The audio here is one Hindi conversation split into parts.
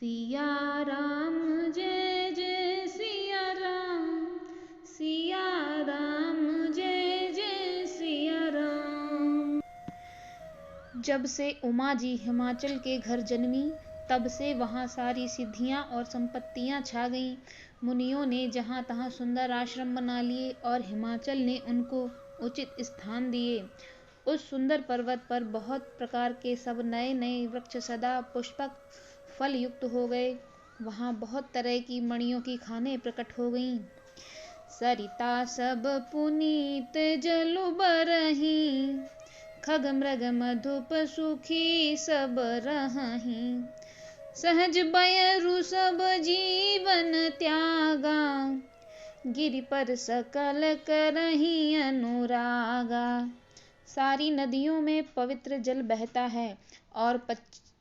सिया राम जय जय सिया राम जय जय सिया राम। जब से उमा जी हिमाचल के घर जन्मी, तब से वहाँ सारी सिद्धियाँ और संपत्तियाँ छा गईं। मुनियों ने जहाँ तहाँ सुंदर आश्रम बना लिए और हिमाचल ने उनको उचित स्थान दिए। उस सुंदर पर्वत पर बहुत प्रकार के सब नए नए वृक्ष सदा पुष्पक फल युक्त हो गए। वहाँ बहुत तरह की मणियों की खानें प्रकट हो गईं। सरिता सब पुनीत जलु बरहीं, खग मृग मधुप सुखी सब रहहीं। सहज बयरु सब जीवन त्यागा, गिरि पर सकल करहीं अनुरागा। सारी नदियों में पवित्र जल बहता है और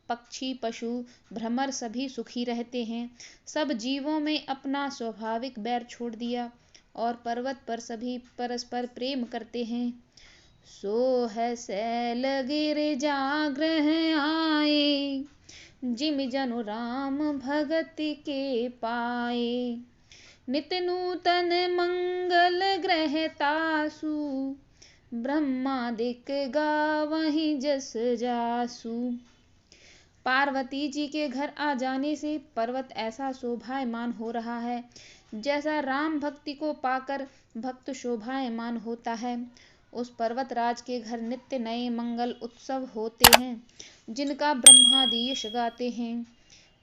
पक्षी पशु भ्रमर सभी सुखी रहते हैं। सब जीवों में अपना स्वाभाविक बैर छोड़ दिया और पर्वत पर सभी परस्पर प्रेम करते हैं। सो है शैल गिरिजाग्रह आए, जिमि जनु राम भगति के पाए। नित नूतन मंगल ग्रह तासु, ब्रह्मादिक गावहीं जस जासु। पार्वती जी के घर आ जाने से पर्वत ऐसा शोभायमान हो रहा है जैसा राम भक्ति को पाकर भक्त शोभायमान होता है। उस पर्वत राज के घर नित्य नए मंगल उत्सव होते हैं, जिनका ब्रह्मादि यश गाते हैं।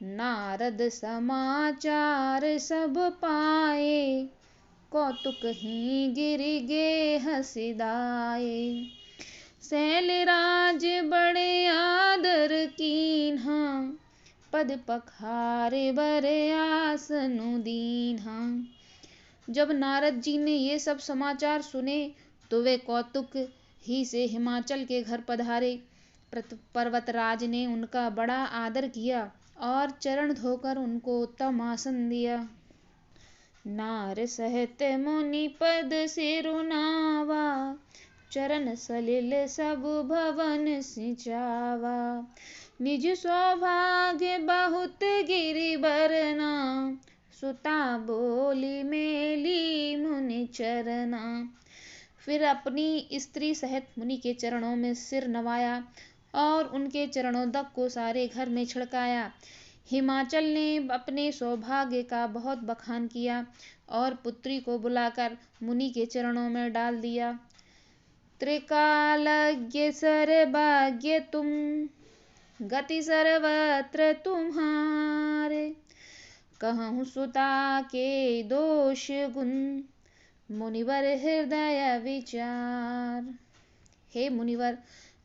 नारद समाचार सब पाए, कौतुक ही गिरि गेह सिदाए। शैलराज बड़े आदर कीन्हा, पद पखारे बर आसनु दीन्हा। जब नारद जी ने ये सब समाचार सुने तो वे कौतुक ही से हिमाचल के घर पधारे। पर्वतराज ने उनका बड़ा आदर किया और चरण धोकर उनको उत्तम आसन दिया। नार सहित मुनि पद सिरुनावा, चरण सलिल सब भवन सिंचावा। निज सौभाग्य बहुत गिरि बरना, सुता बोली मेली मुनि चरना। फिर अपनी स्त्री सहित मुनि के चरणों में सिर नवाया और उनके चरणोदक को सारे घर में छिड़काया। हिमाचल ने अपने सौभाग्य का बहुत बखान किया और पुत्री को बुलाकर मुनि के चरणों में डाल दिया। त्रिकालज्ञ सर्वज्ञ तुम, गति सर्वत्र तुम्हारे। कहूँ सुता के दोष गुण, मुनिवर हृदय विचार। हे मुनिवर,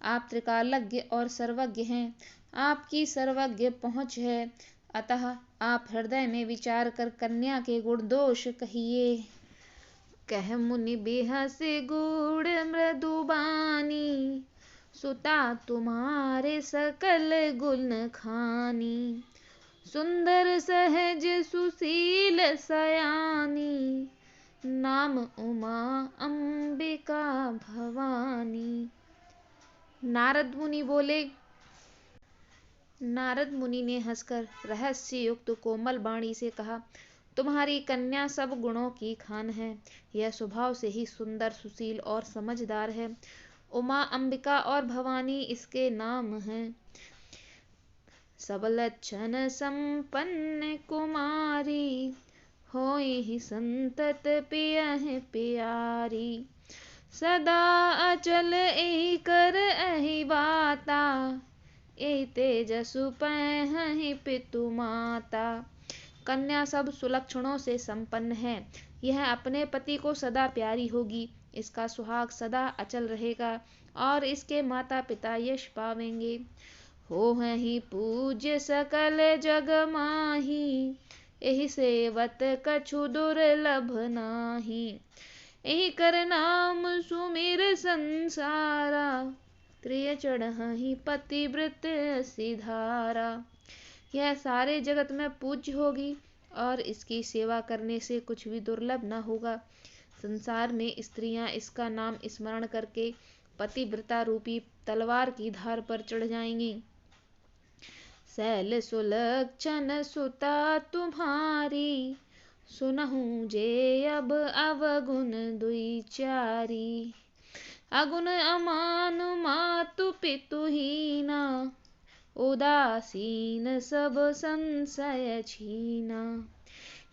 आप त्रिकालज्ञ और सर्वज्ञ हैं। आपकी सर्वज्ञ पहुँच है, अतः आप हृदय में विचार कर कन्या के गुण दोष कहिए। कह मुनि बिहस गूढ़ मृदुबानी, सुता तुम्हारे सकल गुण खानी। सुंदर सहज सुशील सयानी, नाम उमा अंबिका भवानी। नारद मुनि ने हंसकर रहस्य युक्त कोमल वाणी से कहा, तुम्हारी कन्या सब गुणों की खान है। यह स्वभाव से ही सुंदर, सुशील और समझदार है। उमा, अंबिका और भवानी इसके नाम हैं। सब लक्षण संपन्न कुमारी, होई संतत पियहि प्यारी। सदा अचल एहि कर एहि बाता, एहि तेजसु पैहि पितु माता। कन्या सब सुलक्षणों से संपन्न है। यह अपने पति को सदा प्यारी होगी, इसका सुहाग सदा अचल रहेगा और इसके माता पिता यश पावेंगे। होहि पूज्य सकल जग माही, एहि सेवत कछु दुर्लभ नाही। एहि कर नाम सुमिर संसारा, त्रिय चढ़हि पतिव्रत सिधारा। यह सारे जगत में पूज्य होगी और इसकी सेवा करने से कुछ भी दुर्लभ न होगा। संसार में स्त्रियां इसका नाम स्मरण करके पतिव्रता रूपी तलवार की धार पर चढ़ जाएंगी। शैल सुलक्षण सुता तुम्हारी, सुनहु जे अब अवगुण दुई चारी। अगुण अमान मातु पितु हीना, उदासीन सब संशय छीना।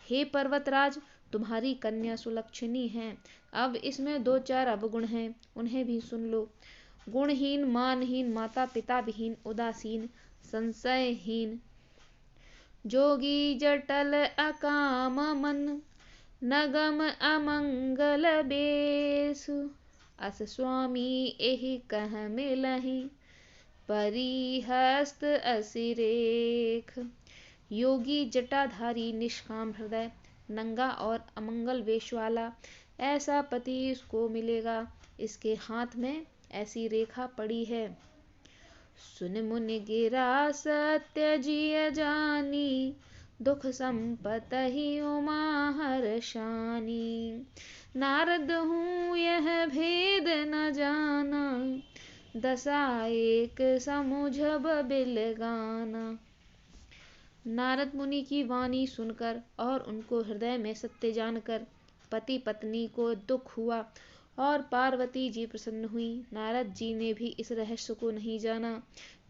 हे पर्वतराज, तुम्हारी कन्या सुलक्षणी है, अब इसमें 2-4 अवगुण हैं, उन्हें भी सुन लो। गुणहीन, मानहीन, माता पिता विहीन, उदासीन, संशयहीन, जोगी जटल अकाम मन, नगम अमंगल बेसु। अस स्वामी एहि कह मिलहि, परिहस्त असिरेख। योगी जटाधारी, निष्काम हृदय, नंगा और अमंगल वेश वाला, ऐसा पति इसको मिलेगा। इसके हाथ में ऐसी रेखा पड़ी है। सुन मुनि गिरा सत्य जिय जानी, दुख संपतहि उमा हर्षानी। नारद हूँ यह भेद न जाना, दशा एक समुझब बिलगाना। नारद मुनि की वाणी सुनकर और उनको हृदय में सत्य जानकर पति पत्नी को दुख हुआ और पार्वती जी प्रसन्न हुई। नारद जी ने भी इस रहस्य को नहीं जाना,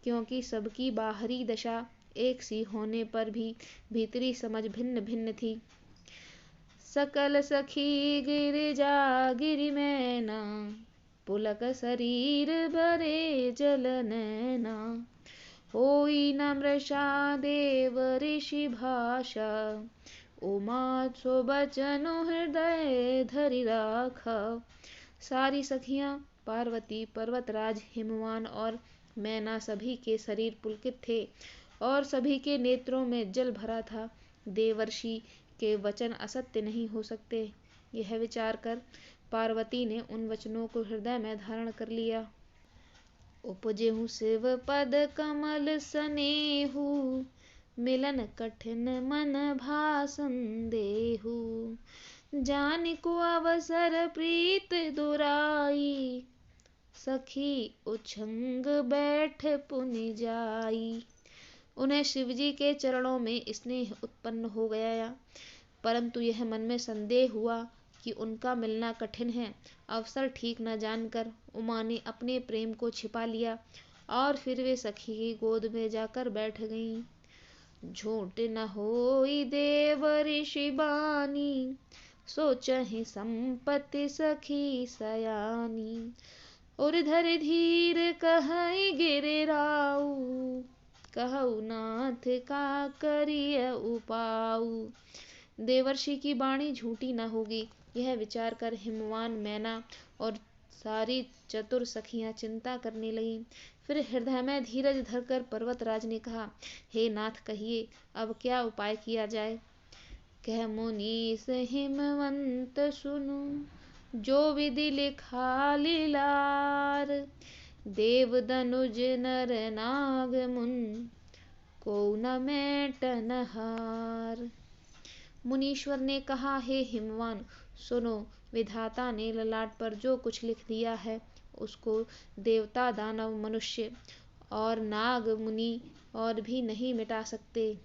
क्योंकि सबकी बाहरी दशा एक सी होने पर भी भीतरी समझ भिन्न भिन्न थी। सकल सखी गिरिजा गिरि मैना, पुलक शरीर भरे जल नैना। होई न मृषा देव ऋषि भाषा, उमा सो बचनु हृदय धरि राखा। सारी सखियां पार्वती, पर्वतराज, हिमवान और मैना सभी के शरीर पुलकित थे और सभी के नेत्रों में जल भरा था। देवर्षि के वचन असत्य नहीं हो सकते, यह विचार कर पार्वती ने उन वचनों को हृदय में धारण कर लिया। उपजेहु शिव पद कमल सनेहु, मिलन कठिन मन भासन देहु। जानिको अवसर प्रीत दुराई, सखी उछंग बैठ पुनि जाई। उन्हें शिवजी के चरणों में स्नेह उत्पन्न हो गया, परंतु यह मन में संदेह हुआ कि उनका मिलना कठिन है। अवसर ठीक न जानकर उमा ने अपने प्रेम को छिपा लिया और फिर वे सखी की गोद में जाकर बैठ गईं। झूठ न होई देव ऋषि बानी, सोचहि संपत्ति सखी सयानी। उर्धर धीर कहई गिरिराऊ, कहऊ नाथ का करिय उपाऊ। देवर्षि की वाणी झूठी न होगी, यह विचार कर हिमवान, मैना और सारी चतुर सखियां चिंता करने लगीं। फिर हृदय में धीरज धरकर पर्वतराज ने कहा, हे नाथ, कहिए अब क्या उपाय किया जाए। कह मुनीस हिमवंत सुनु, जो विधि लिखा लीलार। देव दनुज नर नाग मुन, को न मेटन हार। मुनीश्वर ने कहा, हे हिमवान सुनो, विधाता ने ललाट पर जो कुछ लिख दिया है उसको देवता, दानव, मनुष्य और नाग मुनि और भी नहीं मिटा सकते।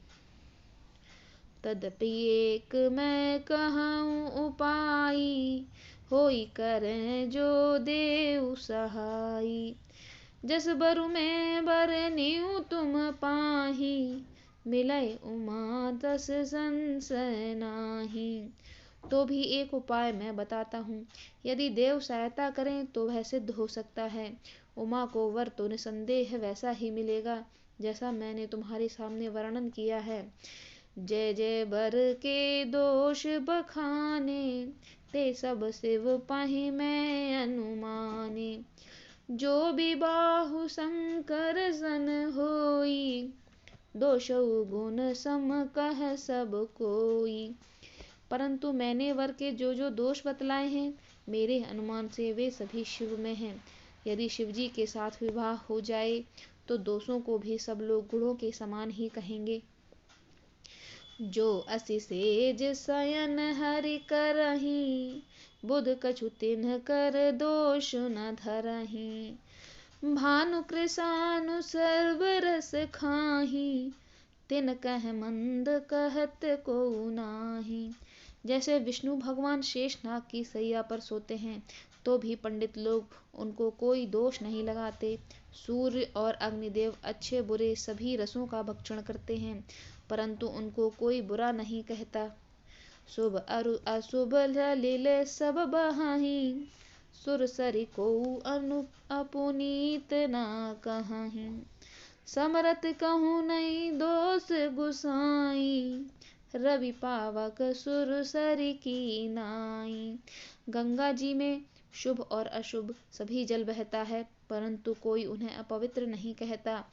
तदपि एक मैं कहूँ उपाई, होई करें जो देव सहाई। जस बरु में बरनियु तुम पाही, मिलय उमा तस संशय नाही। तो भी एक उपाय मैं बताता हूँ, यदि देव सहायता करें तो वह सिद्ध हो सकता है। उमा को वर तो निसंदेह वैसा ही मिलेगा जैसा मैंने तुम्हारे सामने वर्णन किया है। जय जय बर के दोष बखाने, ते सब शिव पाहि मैं अनुमाने। जो भी बाहु शंकर सन होई, दोषौ गुण सम कह सब कोई। परंतु मैंने वर के जो जो दोष बतलाए हैं, मेरे अनुमान से वे सभी शिव में हैं। यदि शिवजी के साथ विवाह हो जाए तो दोषों को भी सब लोग गुणों के समान ही कहेंगे। जो असि सेज शयन हरि करहीं, बुध कछु तिन्ह कर दोष न धरहीं। भानु कृशानु सर्व रस खाहीं, तिन कह मंद कहत को नाही। जैसे विष्णु भगवान शेषनाग की सैया पर सोते हैं तो भी पंडित लोग उनको कोई दोष नहीं लगाते। सूर्य और अग्निदेव अच्छे बुरे सभी रसों का भक्षण करते हैं, परंतु उनको कोई बुरा नहीं कहता। शुभ अरु अशुभ लील सब बहाही, सुरसरी को अपुनीत ना कहाही। समरथ कहूँ नहीं दोष गुसाई, रवि पावक सुरसरी की नाई। गंगा जी में शुभ और अशुभ सभी जल बहता है, परंतु कोई उन्हें अपवित्र नहीं कहता।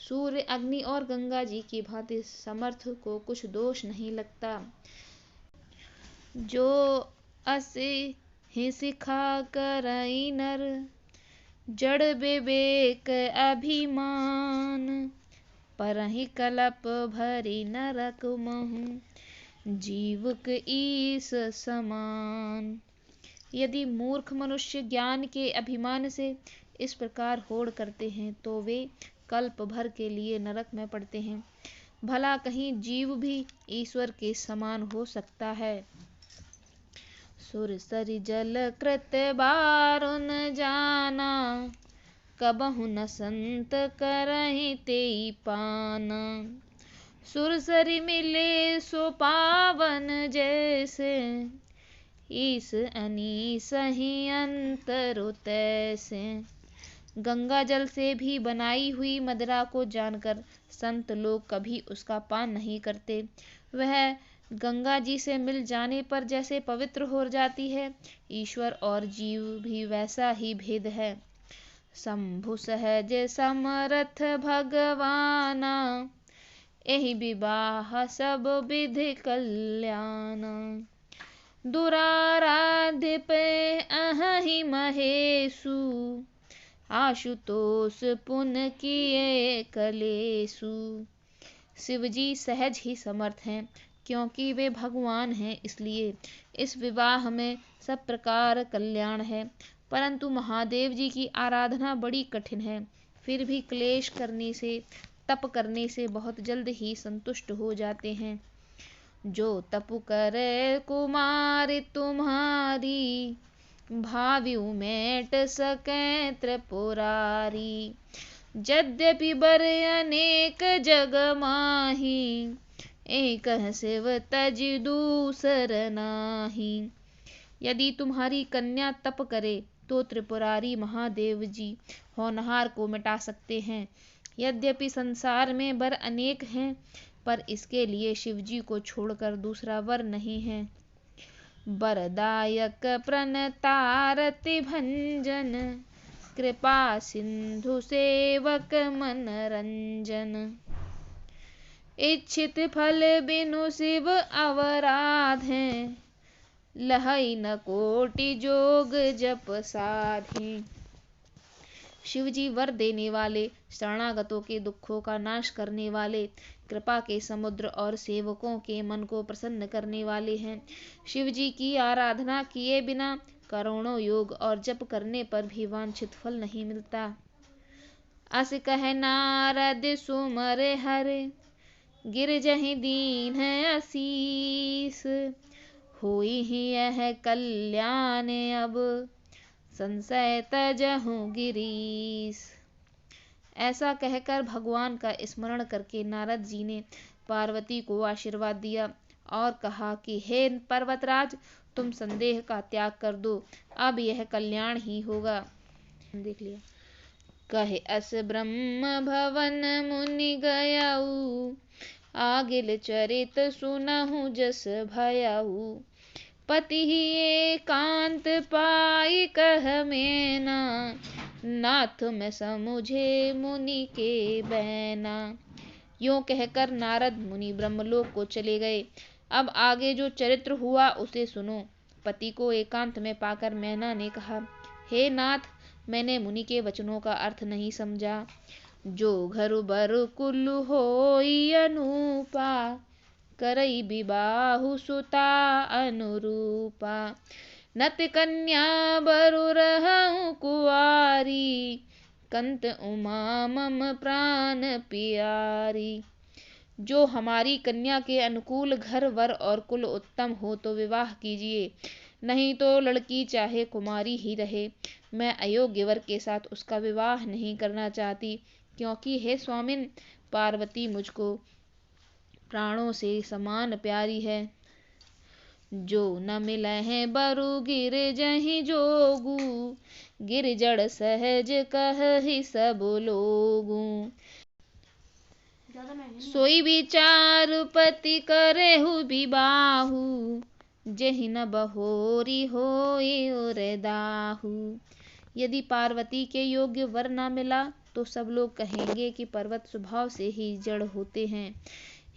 सूर्य, अग्नि और गंगा जी की भांति समर्थ को कुछ दोष नहीं लगता। जो असे ही सिखा करई नर, जड़ विवेक अभिमान। परहि कलप भरी नरक महु, जीवक ईस समान। यदि मूर्ख मनुष्य ज्ञान के अभिमान से इस प्रकार होड़ करते हैं तो वे कल्प भर के लिए नरक में पड़ते हैं। भला कहीं जीव भी ईश्वर के समान हो सकता है। सुरसरि जल कृत बारुन जाना, कबहु न संत करहि तेई पाना। सुरसरि मिले सो पावन जैसे, ईस अनीस ही अंतर तैसे। गंगा जल से भी बनाई हुई मदिरा को जानकर संत लोग कभी उसका पान नहीं करते। वह गंगा जी से मिल जाने पर जैसे पवित्र हो जाती है, ईश्वर और जीव भी वैसा ही भेद है। शंभु सहज समरथ भगवाना, एहि विवाह सब विधि कल्याण। दुराराध्य पे अहि महेशु, आशुतोष पुन किए कलेशु। शिवजी सहज ही समर्थ हैं, क्योंकि वे भगवान हैं, इसलिए इस विवाह में सब प्रकार कल्याण है। परंतु महादेव जी की आराधना बड़ी कठिन है, फिर भी क्लेश करने से, तप करने से बहुत जल्द ही संतुष्ट हो जाते हैं। जो तप करे कुमारी तुम्हारी, भाव्यु मेट सकै त्रिपुरारी। यद्यपि बर अनेक जग माही, एक शिव तज दूसर नाही। यदि तुम्हारी कन्या तप करे तो त्रिपुरारी महादेव जी होनहार को मिटा सकते हैं। यद्यपि संसार में वर अनेक हैं, पर इसके लिए शिवजी को छोड़कर दूसरा वर नहीं है। वरदायक प्रणतारति भंजन, कृपा सिंधु सेवक मन रंजन। इच्छित फल बिनु शिव अवराधें, लहई न कोटि जोग जप साधें। शिवजी वर देने वाले, शरणागतों के दुखों का नाश करने वाले, कृपा के समुद्र और सेवकों के मन को प्रसन्न करने वाले हैं। शिवजी की आराधना किए बिना करोड़ों योग और जप करने पर भी वांछित फल नहीं मिलता। अस कह नारद सुमर हरे, गिरजहि दीन असीस। होई ही यह कल्याण अब, संशय तजहु गिरीश। ऐसा कहकर भगवान का स्मरण करके नारद जी ने पार्वती को आशीर्वाद दिया और कहा कि हे पर्वतराज, तुम संदेह का त्याग कर दो, अब यह कल्याण ही होगा। देख लिया। कहे अस ब्रह्म भवन मुनि गयाऊ, आगिल चरित सुनहु जस भयाऊ। पति ही एकांत पाई कह मेना, नाथ में समुझे मुनि के बैना। यूं कहकर नारद मुनि ब्रह्मलोक को चले गए। अब आगे जो चरित्र हुआ उसे सुनो। पति को एकांत में पाकर मैना ने कहा, हे नाथ, मैंने मुनि के वचनों का अर्थ नहीं समझा। जो घर बर कुल होई अनूपा, करई विबाहु सुता अनुरूपा। नत कन्या बरु रहूं कुआरी, कंत उमा मम प्राण पियारी। जो हमारी कन्या के अनुकूल घर वर और कुल उत्तम हो तो विवाह कीजिए, नहीं तो लड़की चाहे कुमारी ही रहे। मैं अयोग्य वर के साथ उसका विवाह नहीं करना चाहती, क्योंकि हे स्वामिन, पार्वती मुझको प्राणों से समान प्यारी है। जो न मिले हैं बरु गिर जहि जोगू, गिर जड़ सहज कहि सब लोगू। सोई विचार पति करेहु विबाहु, जेहि न बहोरी होई और दाहू। यदि पार्वती के योग्य वर न मिला तो सब लोग कहेंगे कि पर्वत स्वभाव से ही जड़ होते हैं।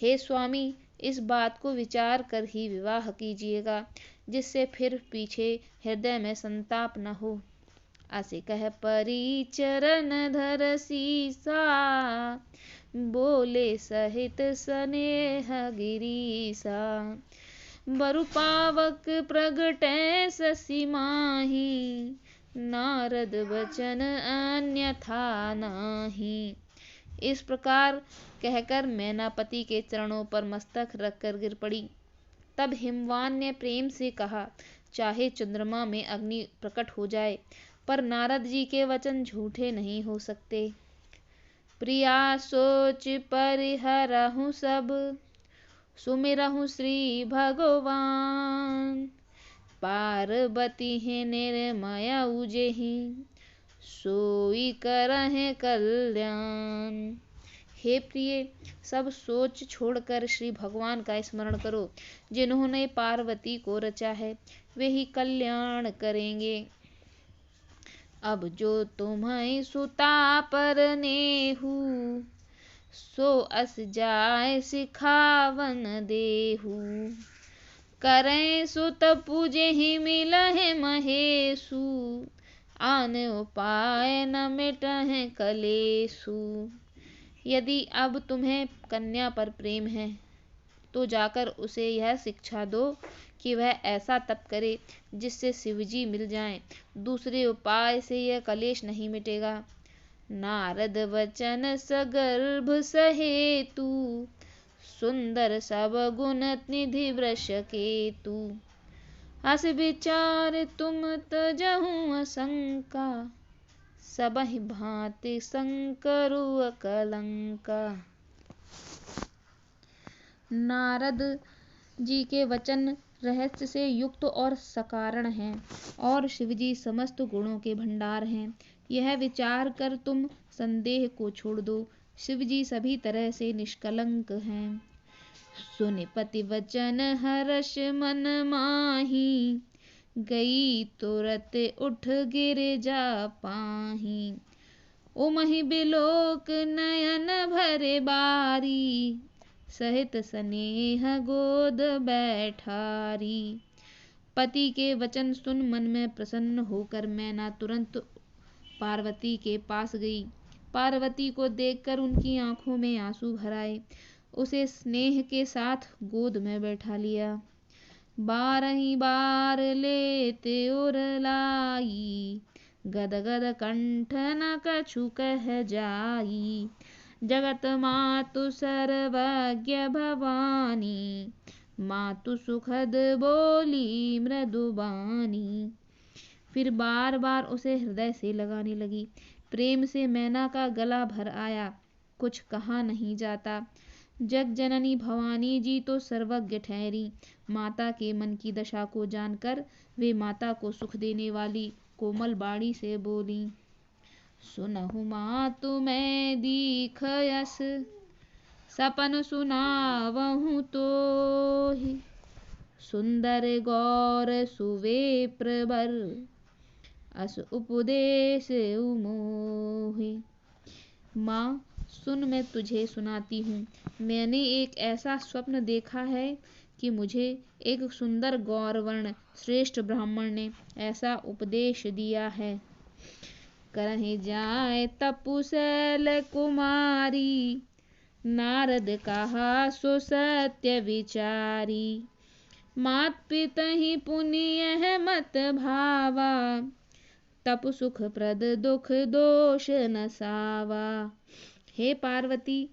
हे स्वामी, इस बात को विचार कर ही विवाह कीजिएगा, जिससे फिर पीछे हृदय में संताप न हो। असे कह परी चरण धर सीसा, बोले सहित स्नेह गिरीसा। बरु पावक प्रगटै शशि माही, नारद वचन अन्यथा नाही। इस प्रकार कहकर मैनापति के चरणों पर मस्तक रखकर गिर पड़ी। तब हिमवान ने प्रेम से कहा, चाहे चंद्रमा में अग्नि प्रकट हो जाए, पर नारद जी के वचन झूठे नहीं हो सकते। प्रिया सोच परिहरहु सब, सुमिरहु श्री भगवान। पार्वती है निर्मय उजेहि, सोई करहि कल्याण। हे प्रिय, सब सोच छोड़कर श्री भगवान का स्मरण करो, जिन्होंने पार्वती को रचा है, वे ही कल्याण करेंगे। अब जो तुम्हें सुता पर नेहू, सो अस जाय सिखावन देहू। करें सुत पूजेहि मिलहि महेशु, आन उपाय न मिटहि कलेशु। यदि अब तुम्हें कन्या पर प्रेम है तो जाकर उसे यह शिक्षा दो कि वह ऐसा तप करे जिससे शिवजी मिल जाएं। दूसरे उपाय से यह कलेश नहीं मिटेगा। नारद वचन सगर्भ सहेतु, सुंदर सब गुण निधि वृष केतु। अस विचार तुम तजहु आशंका, सबहि भांति शंकरु अकलंका। नारद जी के वचन रहस्य से युक्त और सकारण हैं, और शिवजी समस्त गुणों के भंडार हैं। यह विचार कर तुम संदेह को छोड़ दो, शिवजी सभी तरह से निष्कलंक हैं। सुनि पति वचन हर्ष मन माही, गई तुरत उठ गिरजा पाही। उमहि बिलोक नयन भरे बारी, सहित स्नेह गोद बैठारी। पति के वचन सुन मन में प्रसन्न होकर मैना तुरंत पार्वती के पास गई। पार्वती को देखकर उनकी आंखों में आंसू भर आए। उसे स्नेह के साथ गोद में बैठा लिया। बारही बार लेते उर लाई, गद गद कंठ न कछु कह जाई। जगत मातु सर्वज्ञ भवानी, मातु सुखद बोली मृदुबानी। फिर बार बार उसे हृदय से लगाने लगी। प्रेम से मैना का गला भर आया, कुछ कहा नहीं जाता। जग जननी भवानी जी तो सर्वज्ञ ठहरी। माता के मन की दशा को जानकर वे माता को सुख देने वाली कोमल बाणी से बोली। सुनहु मातु मैं दीख यस, सपन सुनावहु तोहि। सुंदर गौर सुवेप्र बर, अस उपदेश मोहि। माँ, सुन मैं तुझे सुनाती हूँ। मैंने एक ऐसा स्वप्न देखा है कि मुझे एक सुंदर गौरवर्ण श्रेष्ठ ब्राह्मण ने ऐसा उपदेश दिया है। करहि जाय तपुशैल कुमारी, नारद कहा सो सत्य विचारी। मात पितहि पुण्य मत भावा, तप सुख प्रद दुख दोष न सावा। हे पार्वती,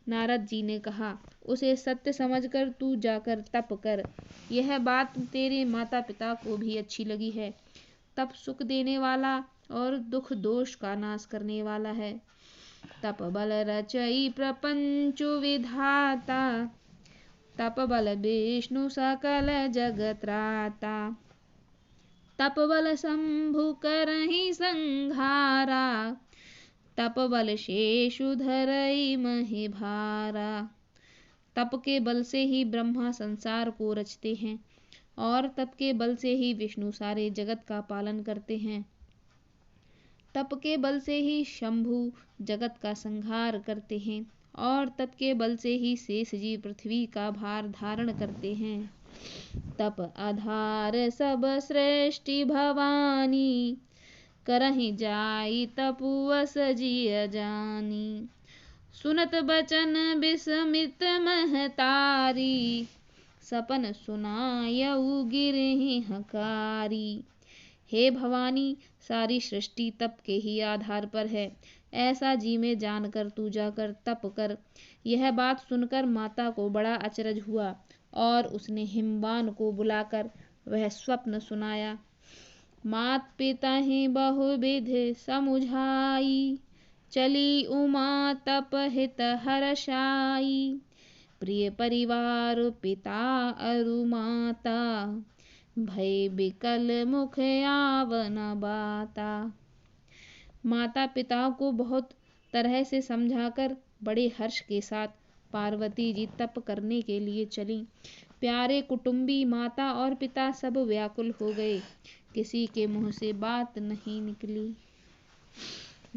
नारद जी ने कहा, उसे सत्य समझकर तू जाकर तप कर। यह बात तेरे माता पिता को भी अच्छी लगी है। तप सुख देने वाला और दुख दोष का नाश करने वाला है। तप बल रचई प्रपंचु विधाता, तप बल विष्णु सकल जगत त्राता। तप बल शंभु करहि संहारा, तप बल शेषु धरई महि भारा। तप के बल से ही ब्रह्मा संसार को रचते हैं और तप के बल से ही विष्णु सारे जगत का पालन करते हैं। तप के बल से ही शंभु जगत का संहार करते हैं और तप के बल से ही शेष जी पृथ्वी का भार धारण करते हैं। तप आधार सब सृष्टि भवानी, करहि जाई तपुवस जिय जानी। सुनत बचन विस्मित महतारी, सपन सुनायऊ गिरहि हकारी। हे भवानी, सारी सृष्टि तप के ही आधार पर है, ऐसा जी में जानकर तू जाकर तप कर। यह बात सुनकर माता को बड़ा अचरज हुआ और उसने हिमवान को बुलाकर वह स्वप्न सुनाया। मात पिता ही बहुविध समुझाई, चली उमा तप हित हर्षाई। प्रिय परिवार पिता अरु माता, भय बिकल मुख आवन बाता। माता पिता को बहुत तरह से समझाकर बड़े हर्ष के साथ पार्वती जी तप करने के लिए चली। प्यारे कुटुंबी माता और पिता सब व्याकुल हो गए, किसी के मुंह से बात नहीं निकली।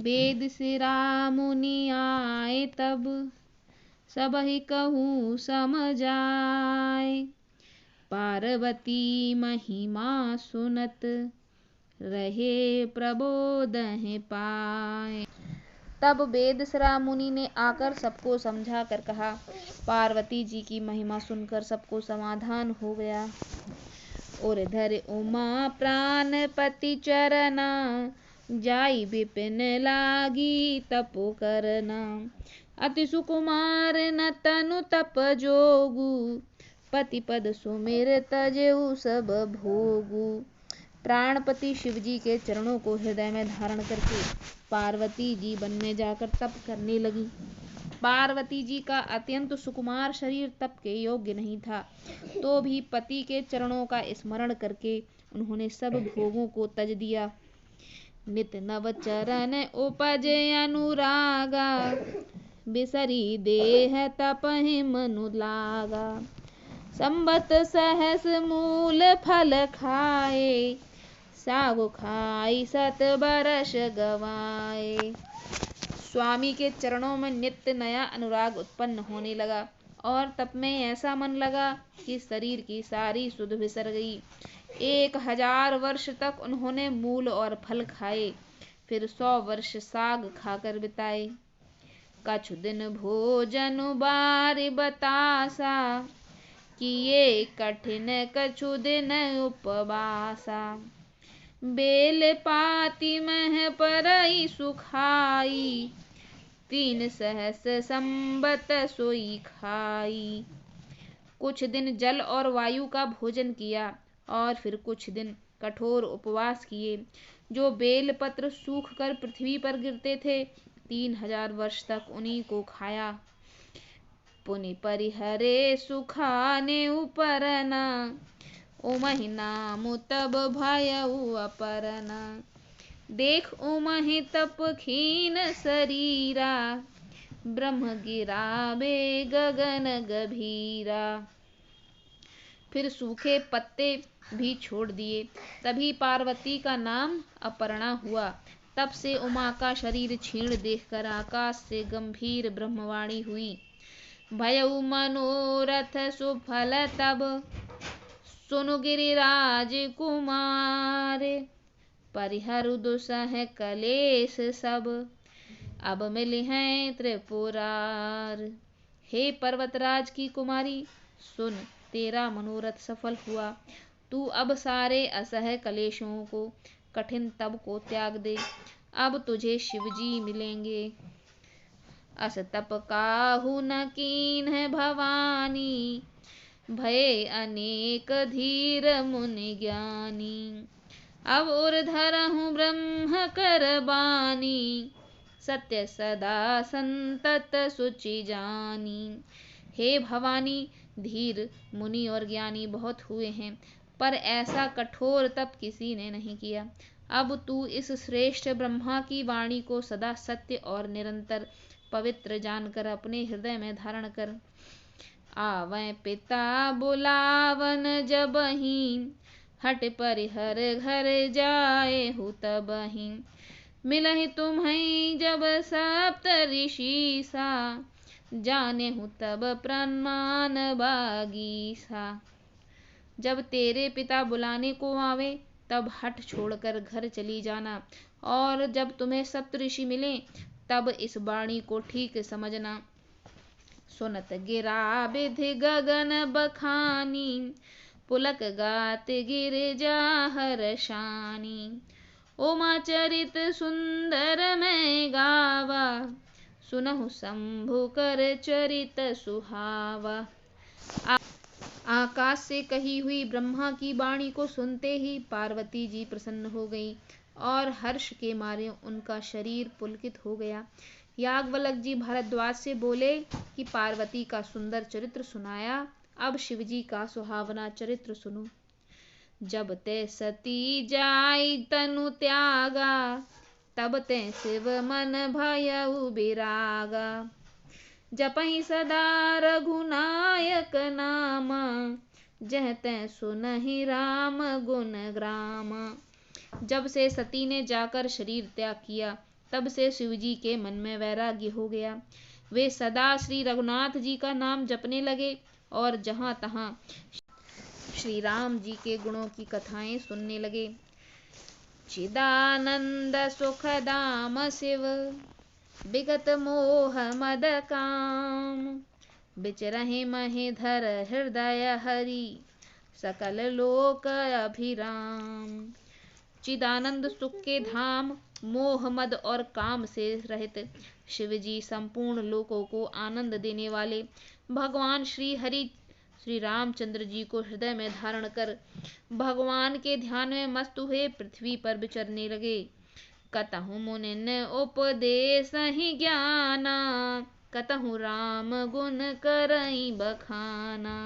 वेद सिरा मुनि आए तब, सबहि कहूँ समझाए। पार्वती महिमा सुनत, रहे प्रबोधहि पाए। तब वेदसरा मुनि ने आकर सबको समझा कर कहा। पार्वती जी की महिमा सुनकर सबको समाधान हो गया। और धर उमा प्राणपति चरना, जाई विपिन लागी तपो करना। अति सुकुमार न तनु तप जोगु, पति पद सुमिर तजेउ सब भोगु। प्राणपति शिवजी के चरणों को हृदय में धारण करके पार्वती जी वन में जाकर तप करने लगी। पार्वती जी का अत्यंत सुकुमार शरीर तप के योग्य नहीं था, तो भी पति के चरणों का स्मरण करके उन्होंने सब भोगों को तज दिया। नित नव चरण उपज अनुरागा, बिसरी देह तपहि मनु लागा। संबत सहस मूल फल खाए, सागु खाई सत बरस गवाए। स्वामी के चरणों में नित्य नया अनुराग उत्पन्न होने लगा और तप में ऐसा मन लगा कि शरीर की सारी सुध बिसर गई। 1000 वर्ष तक उन्होंने मूल और फल खाए, फिर 100 वर्ष साग खाकर बिताए। कछु दिन भोजन बारि बतासा, किए कठिन कछु दिन उपवासा। बेल पाती मह परई सुखाई, 3 सहस संबत सोई खाई। कुछ दिन जल और वायु का भोजन किया और फिर कुछ दिन कठोर उपवास किए। जो बेलपत्र सूख कर पृथ्वी पर गिरते थे, 3000 वर्ष तक उन्हीं को खाया। पुनि परिहरे सुखाने उपरना, उमहि नामु तब भयउ अपरना। देख उमहि तप खीन शरीरा, ब्रह्म गिरावे गगन गभीरा। फिर सूखे पत्ते भी छोड़ दिए। तभी पार्वती का नाम अपर्णा हुआ। तब से उमा का शरीर क्षीण देखकर आकाश से गंभीर ब्रह्मवाणी हुई। भयउ मनोरथ सुफल तब, सुनु गिरिराज कुमार। परिहरु दुसह कलेश सब, अब मिलिहैं त्रिपुरार। हे पर्वतराज की कुमारी, सुन, तेरा मनोरथ सफल हुआ। तू अब सारे असह कलेशों को, कठिन तप को त्याग दे। अब तुझे शिवजी मिलेंगे। अस तप काहू न कीन्ह भवानी, भये अनेक धीर मुनि ज्ञानी। अब उर धरहु ब्रह्म कर बानी, सत्य सदा संतत सुचि जानी। हे भवानी, धीर मुनि और ज्ञानी बहुत हुए हैं, पर ऐसा कठोर तप किसी ने नहीं किया। अब तू इस श्रेष्ठ ब्रह्मा की वाणी को सदा सत्य और निरंतर पवित्र जानकर अपने हृदय में धारण कर। आवै पिता बुलावन जबहि, हट परिहर घर जाए हु तबहि। मिलहि तुम्हें जब सप्त ऋषि सा, जाने हूँ तब प्रमाण बागीसा। जब तेरे पिता बुलाने को आवे तब हट छोड़कर घर चली जाना, और जब तुम्हें सप्तऋषि मिले तब इस वाणी को ठीक समझना। सुनत गिरा विधि गगन बखानी, पुलक गात गिरिजा हर्षानी। उमा चरित सुंदर मैं गावा, सुनहु शंभु कर चरित सुहावा। आकाश से कही हुई ब्रह्मा की वाणी को सुनते ही पार्वती जी प्रसन्न हो गई और हर्ष के मारे उनका शरीर पुलकित हो गया। याज्ञवल्क्य जी भारद्वाज से बोले कि पार्वती का सुंदर चरित्र सुनाया, अब शिवजी का सुहावना चरित्र सुनो। जब ते सती जाई तनु त्यागा, तब ते शिव मन भयउ बिरागा। जपहि सदा रघुनायक नाम, जह ते सुनहि राम गुण ग्राम। जब से सती ने जाकर शरीर त्याग किया, तब से शिवजी के मन में वैराग्य हो गया। वे सदा श्री रघुनाथ जी का नाम जपने लगे और जहाँ तहाँ श्री राम जी के गुणों की कथाएं सुनने लगे। चिदानंद सुखदाम शिव, विगत मोह मद काम। विचरहि महीधर हृदय हरि, सकल लोक अभिराम। चिदानंद सुख के धाम, मोह मद और काम से रहित शिवजी संपूर्ण लोकों को आनंद देने वाले भगवान श्री हरि श्री रामचंद्र जी को हृदय में धारण कर भगवान के ध्यान में मस्त हुए पृथ्वी पर विचरने लगे। कतहु मुनिन उपदेसहि ज्ञाना, कतहु राम गुण करई बखाना।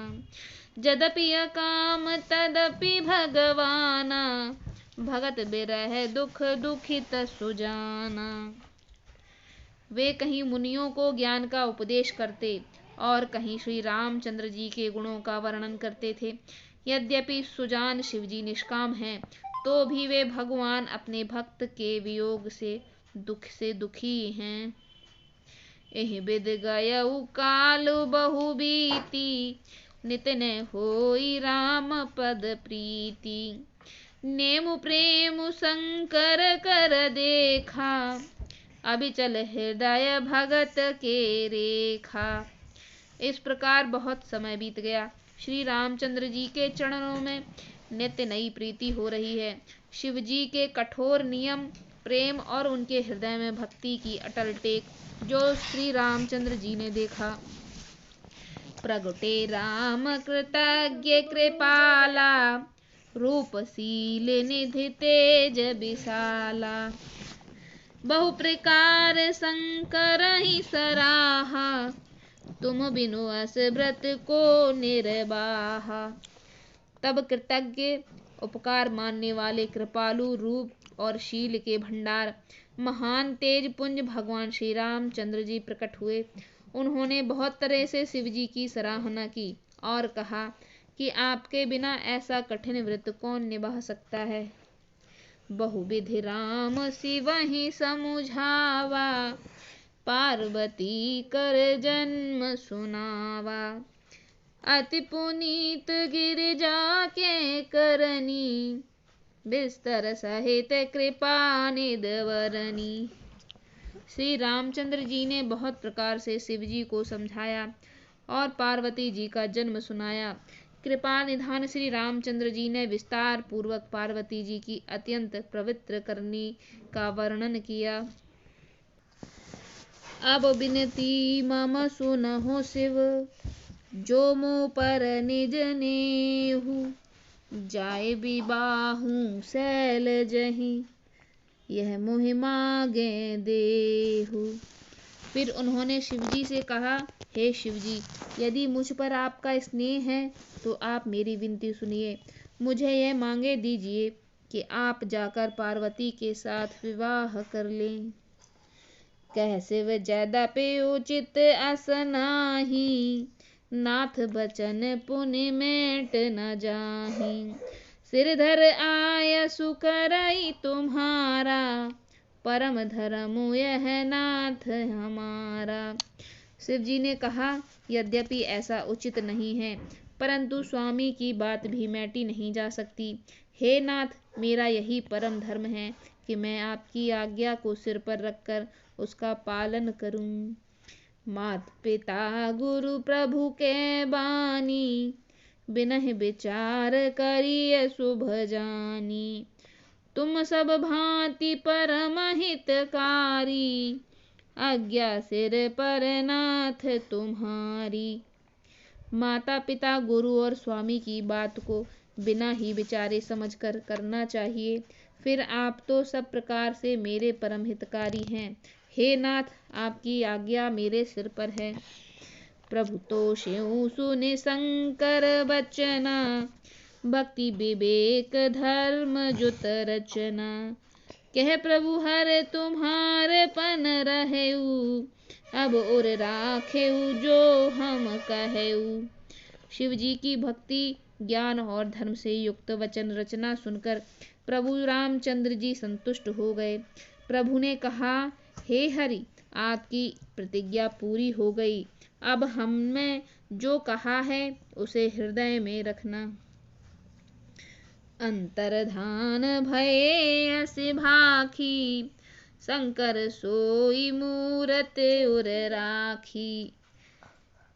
जदपि अकाम तदपि भगवाना, भगत बिरह दुख दुखित सुजाना। वे कहीं मुनियों को ज्ञान का उपदेश करते और कहीं श्री रामचंद्र जी के गुणों का वर्णन करते थे। यद्यपि सुजान शिवजी निष्काम हैं, तो भी वे भगवान अपने भक्त के वियोग से दुखी हैं। एहि बिद गयउ काल बहु बीती, नित न होई राम पद प्रीति। नेमु प्रेम शंकर कर देखा, अभिचल हृदय भगत के रेखा। इस प्रकार बहुत समय बीत गया। श्री रामचंद्र जी के चरणों में नित्य नई प्रीति हो रही है। शिव जी के कठोर नियम, प्रेम और उनके हृदय में भक्ति की अटल टेक जो श्री रामचंद्र जी ने देखा। प्रगटे राम कृतज्ञ कृपाला, रूपशील निधि तेज विशाला। बहु प्रकार शंकर ही सराहा, तुम बिनु अस व्रत को निर्वाहा। तब कृतज्ञ, उपकार मानने वाले, कृपालु, रूप और शील के भंडार, महान तेज पुंज भगवान श्री रामचंद्र जी प्रकट हुए। उन्होंने बहुत तरह से शिव जी की सराहना की और कहा कि आपके बिना ऐसा कठिन व्रत कौन निभा सकता है। बहुविधि राम शिवहि समुझावा, पार्वती कर जन्म सुनावा। अति पुनीत गिरिजा के करनी, बिस्तर सहित कृपा निधवरनी। श्री रामचंद्र जी ने बहुत प्रकार से शिव जी को समझाया और पार्वती जी का जन्म सुनाया। कृपा निधान श्री रामचंद्र जी ने विस्तार पूर्वक पार्वती जी की अत्यंत पवित्र करनी का वर्णन किया। अब बिनती मम सुनहु शिव, जो मुँह पर निज नेहु, जाय विबाहु शैल जहि, यह मोहि मांगे देहु। फिर उन्होंने शिवजी से कहा, हे शिवजी, यदि मुझ पर आपका स्नेह है तो आप मेरी विनती सुनिए। मुझे यह मांगे दीजिए कि आप जाकर पार्वती के साथ विवाह कर लें। कह शिव जद्यपि उचित अस नाहि, नाथ बचन पुनि मेट न जाहि। सिरधर आयसु करई तुम्हारा, परम धर्म यह नाथ हमारा। शिव जी ने कहा, यद्यपि ऐसा उचित नहीं है, परंतु स्वामी की बात भी मैटी नहीं जा सकती। हे नाथ, मेरा यही परम धर्म है कि मैं आपकी आज्ञा को सिर पर रखकर उसका पालन करूं। मात पिता गुरु प्रभु के बानी, बिनहि विचार करिय शुभ जानी। तुम सब भांति परम हितकारी, आज्ञा सिर पर नाथ तुम्हारी। माता पिता गुरु और स्वामी की बात को बिना ही विचारे समझकर करना चाहिए। फिर आप तो सब प्रकार से मेरे परम हितकारी हैं। हे नाथ, आपकी आज्ञा मेरे सिर पर है। प्रभु तो शिव सुनि शंकर बचना, भक्ति विवेक धर्म जुत रचना। कह प्रभु हर तुम्हारे पन रहेऊ, अब उर राखेऊ जो हम कहेऊ। शिव जी की भक्ति, ज्ञान और धर्म से युक्त वचन रचना सुनकर प्रभु रामचंद्र जी संतुष्ट हो गए। प्रभु ने कहा, हे हरि, आपकी प्रतिज्ञा पूरी हो गई। अब हमने जो कहा है उसे हृदय में रखना। अंतर्धान भये असि भाखी, शंकर सोई मूरत उर राखी।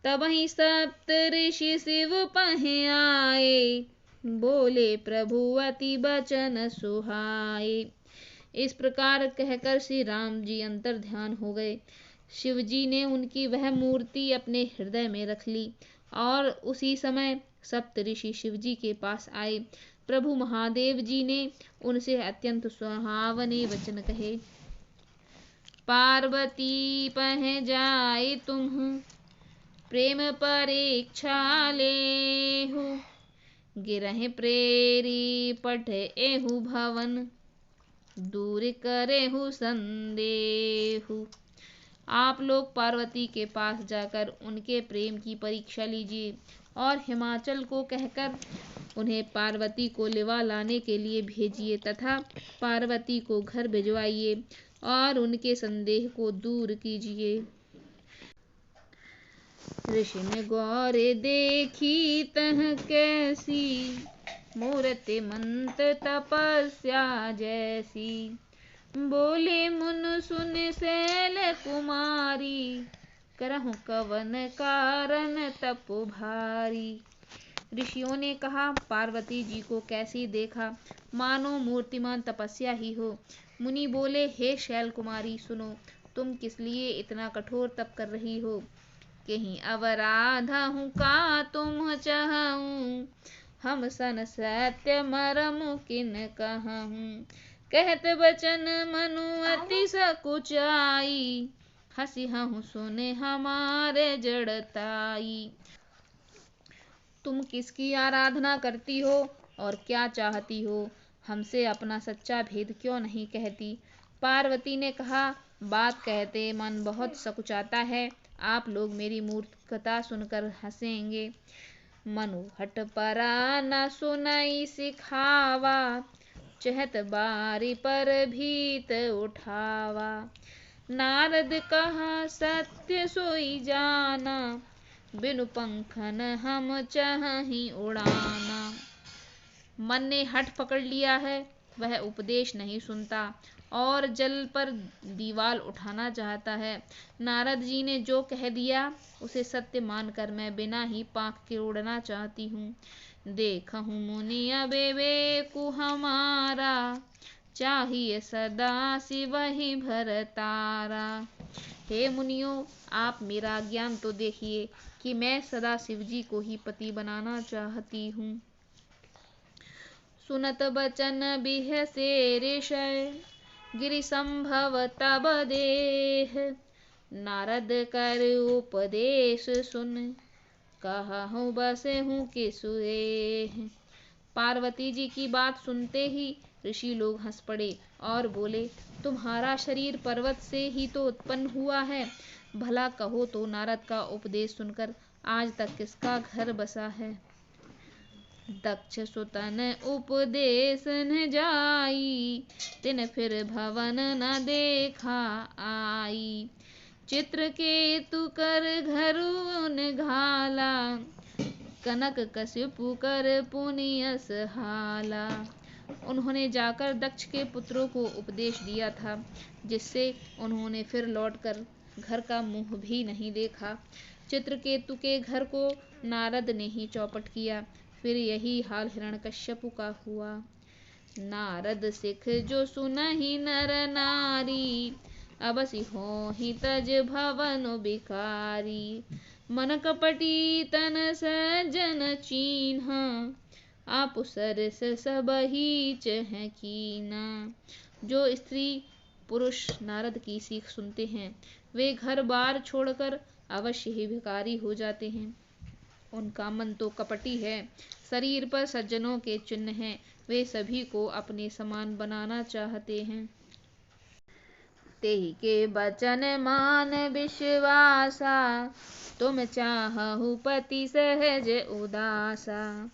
तबहि सप्त ऋषि शिव पहे आए, बोले प्रभु अति बचन सुहाए। इस प्रकार कहकर श्री राम जी अंतर ध्यान हो गए। शिव जी ने उनकी वह मूर्ति अपने हृदय में रख ली और उसी समय सप्त ऋषि शिव जी के पास आए। प्रभु महादेव जी ने उनसे अत्यंत सुहावने वचन कहे। पार्वती पह जाए तुम, प्रेम परीक्षा लेहु। गिरहि प्रेरी पठ एहु भवन, दूर करेहु संदेहु। आप लोग पार्वती के पास जाकर उनके प्रेम की परीक्षा लीजिए और हिमाचल को कहकर उन्हें पार्वती को लिवा लाने के लिए भेजिए तथा पार्वती को घर भिजवाइए और उनके संदेह को दूर कीजिए। ऋषि ने गौर देखी तह कैसी, मूर्ति मंत्र तपस्या जैसी। बोले मुन सुन शैल कुमारी, करहु कवन कारण तप भारी। ऋषियों ने कहा, पार्वती जी को कैसी देखा, मानो मूर्तिमान तपस्या ही हो। मुनि बोले, हे शैल कुमारी, सुनो, तुम किस लिए इतना कठोर तप कर रही हो। कहीं अवराधा हूँ का तुम चाहूँ, हम सन सत्य मरम किन कहूँ। कहत बचन मनु अति सकुचाई, हसी हूँ सुने हमारे जड़ताई। तुम किसकी आराधना करती हो और क्या चाहती हो, हमसे अपना सच्चा भेद क्यों नहीं कहती। पार्वती ने कहा, बात कहते मन बहुत सकुचाता है। आप लोग मेरी मूर्खता सुनकर हंसेंगे। मनु हट परा न सुनाई सिखावा, चहत बारी पर भीत उठावा। नारद कहा सत्य सोई जाना, बिनु पंखन हम चाहि उड़ाना। मन ने हठ पकड़ लिया है, वह उपदेश नहीं सुनता और जल पर दीवाल उठाना चाहता है। नारद जी ने जो कह दिया उसे सत्य मानकर मैं बिना ही पांख के उड़ना चाहती हूँ। देखहु मुनि अविवेकु हमारा, चाहिए सदा शिव ही भरतारा। हे मुनियों, आप मेरा ज्ञान तो देखिए कि मैं सदा शिवजी को ही पति बनाना चाहती हूँ। सुनत बचन बिहसे ऋषय, गिरि संभव तब देह। नारद कर उपदेश सुन, कहूँ बसे हूँ किसुएह। पार्वती जी की बात सुनते ही ऋषि लोग हंस पड़े और बोले, तुम्हारा शरीर पर्वत से ही तो उत्पन्न हुआ है। भला कहो तो नारद का उपदेश सुनकर आज तक किसका घर बसा है। दक्ष सुतन उपदेश न जाई, तिन फिर भवन न देखा आई। चित्रकेतु कर घरुन घाला, कनक कश्यपु कर पुनियस हाला। उन्होंने जाकर दक्ष के पुत्रों को उपदेश दिया था, जिससे उन्होंने फिर लौटकर घर का मुंह भी नहीं देखा। चित्रकेतु के घर को नारद ने ही चौपट किया। फिर यही हाल हिरण्यकश्यपु का हुआ। नारद सिख जो सुनहि नर नारी, अबसि होहि तज भवन बिकारी। मन कपटी तन सज्जन चीन्हा, आपु सरस सबहि चह कीना। जो स्त्री पुरुष नारद की सीख सुनते हैं, वे घर बार छोड़कर अवश्य ही भिखारी हो जाते हैं। उनका मन तो कपटी है, शरीर पर सज्जनों के चिन्ह हैं, वे सभी को अपने समान बनाना चाहते हैं। तेहि के बचन मान विश्वासा, तुम चाहु पति सहज उदासा।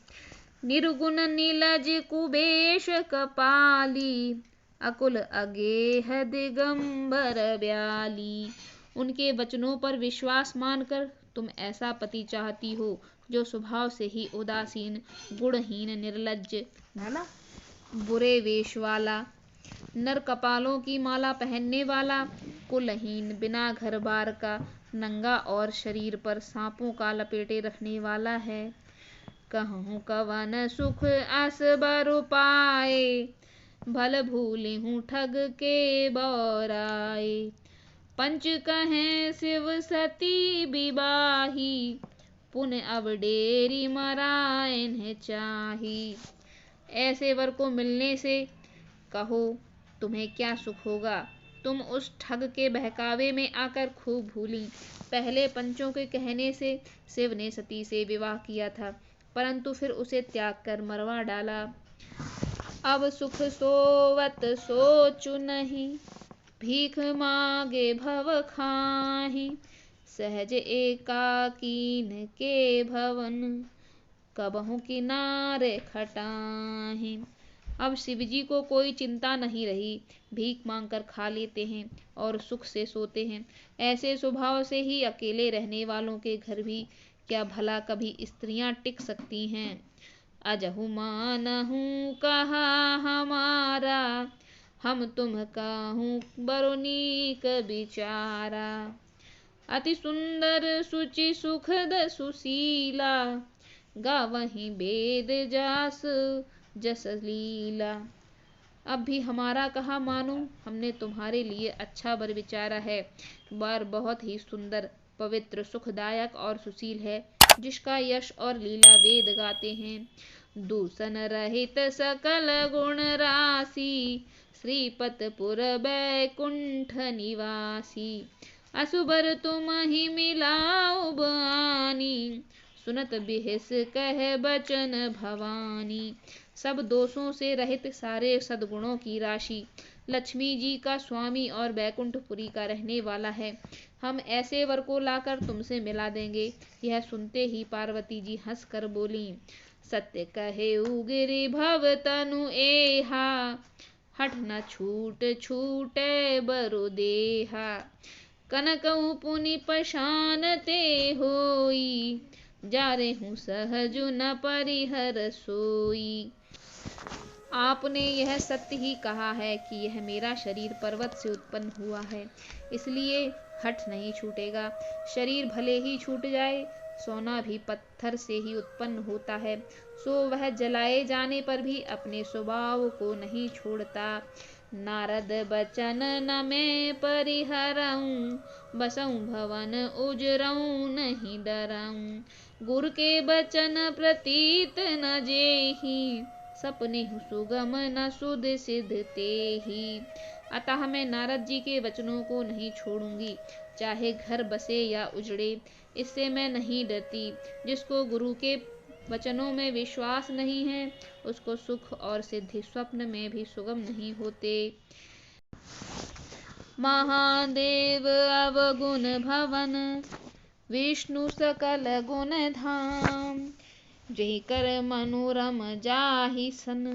निर्गुण नीलज कुबेश कपाली, अकुल अगेह दिगंबर ब्याली। उनके वचनों पर विश्वास मानकर तुम ऐसा पति चाहती हो जो स्वभाव से ही उदासीन, गुणहीन, निर्लज्ज, बुरे वेश वाला, नर कपालों की माला पहनने वाला, कुलहीन, बिना घर बार का, नंगा और शरीर पर सांपों का लपेटे रखने वाला है। कहूँ कवन सुख अस बर पाए, भल भूले हूँ ठग के बौराए। पंच कहें शिव सती विवाही, पुन अब डेरी मरायन चाही। ऐसे वर को मिलने से कहो तुम्हें क्या सुख होगा। तुम उस ठग के बहकावे में आकर खूब भूली। पहले पंचों के कहने से शिव ने सती से विवाह किया था, परंतु फिर उसे त्याग कर मरवा डाला। अब सुख सोवत सोचु नहीं, भीख मांगे भव खाहि। सहज एकाकीन के भवन, कबहु किनारे खटाहि। अब शिवजी को कोई चिंता नहीं रही, भीख मांगकर खा लेते हैं और सुख से सोते हैं। ऐसे स्वभाव से ही अकेले रहने वालों के घर भी क्या भला कभी स्त्रियां टिक सकती हैं। अजहु मानहु कहा हमारा, हम तुम कहूँ बरु नीक बिचारा। अति सुंदर सुचि सुखद सुशीला, गावहीं वेद जास जस लीला। अब भी हमारा कहा मानो, हमने तुम्हारे लिए अच्छा वर विचारा है। वर बहुत ही सुंदर, पवित्र, सुखदायक और सुशील है, जिसका यश और लीला वेद गाते हैं। दूषण रहित सकल गुण राशि, श्रीपतपुर बैकुंठ निवासी। असुबर तुम ही मिलाओ बानी, सुनत बिहस कह बचन भवानी। सब दोषों से रहित, सारे सद्गुणों की राशि, लक्ष्मी जी का स्वामी और बैकुंठपुरी का रहने वाला है। हम ऐसे वर को लाकर तुमसे मिला देंगे। यह सुनते ही पार्वती जी हंस कर बोली, सत्य कहे गिरि भव तनु एहा, हठ न छूट छूटे बरु देहा। कनकऊ पुनि पशानते होई, जारे हूँ सहजु न परिहर सोई। आपने यह सत्य ही कहा है कि यह मेरा शरीर पर्वत से उत्पन्न हुआ है, इसलिए हठ नहीं छूटेगा। शरीर भले ही छूट जाए, सोना भी पत्थर से ही उत्पन्न होता है, सो वह जलाए जाने पर भी अपने स्वभाव को नहीं छोड़ता। नारद बचन न मैं परिहरऊँ, बसऊँ भवन उजरऊँ नहीं डरऊँ। गुरु के बचन प्रतीत न जेहि, सपने सुगम न सुध सिद्ध तेहि। अतः मैं नारद जी के वचनों को नहीं छोड़ूंगी, चाहे घर बसे या उजड़े, इससे मैं नहीं डरती। जिसको गुरु के वचनों में विश्वास नहीं है, उसको सुख और सिद्धि स्वप्न में भी सुगम नहीं होते। महादेव अवगुण भवन, विष्णु सकल गुण धाम। जय कर मनोरम जाहि सन,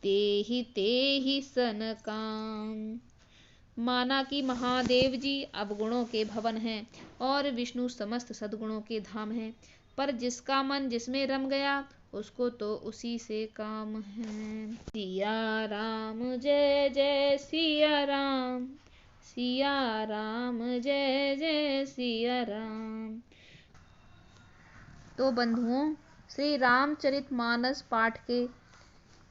तेहि तेहि सन काम। माना कि महादेव जी अवगुणों के भवन हैं और विष्णु समस्त सद्गुणों के धाम हैं, पर जिसका मन जिसमें रम गया उसको तो उसी से काम है। सिया राम जय जय सिया राम, सिया राम जय जय सिया राम। तो बंधुओं, श्री रामचरितमानस पाठ के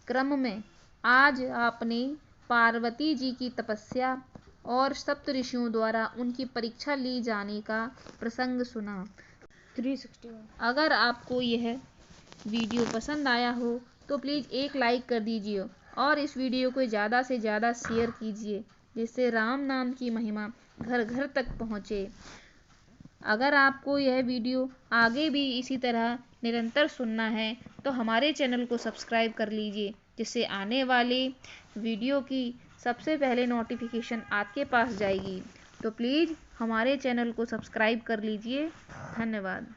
क्रम में आज आपने पार्वती जी की तपस्या और सप्त ऋषियों द्वारा उनकी परीक्षा ली जाने का प्रसंग सुना। 361। अगर आपको यह वीडियो पसंद आया हो तो प्लीज़ एक लाइक कर दीजिए और इस वीडियो को ज़्यादा से ज़्यादा शेयर कीजिए, जिससे राम नाम की महिमा घर घर तक पहुँचे। अगर आपको यह वीडियो आगे भी इसी तरह निरंतर सुनना है तो हमारे चैनल को सब्सक्राइब कर लीजिए, जिससे आने वाले वीडियो की सबसे पहले नोटिफिकेशन आपके पास जाएगी। तो प्लीज़ हमारे चैनल को सब्सक्राइब कर लीजिए। धन्यवाद।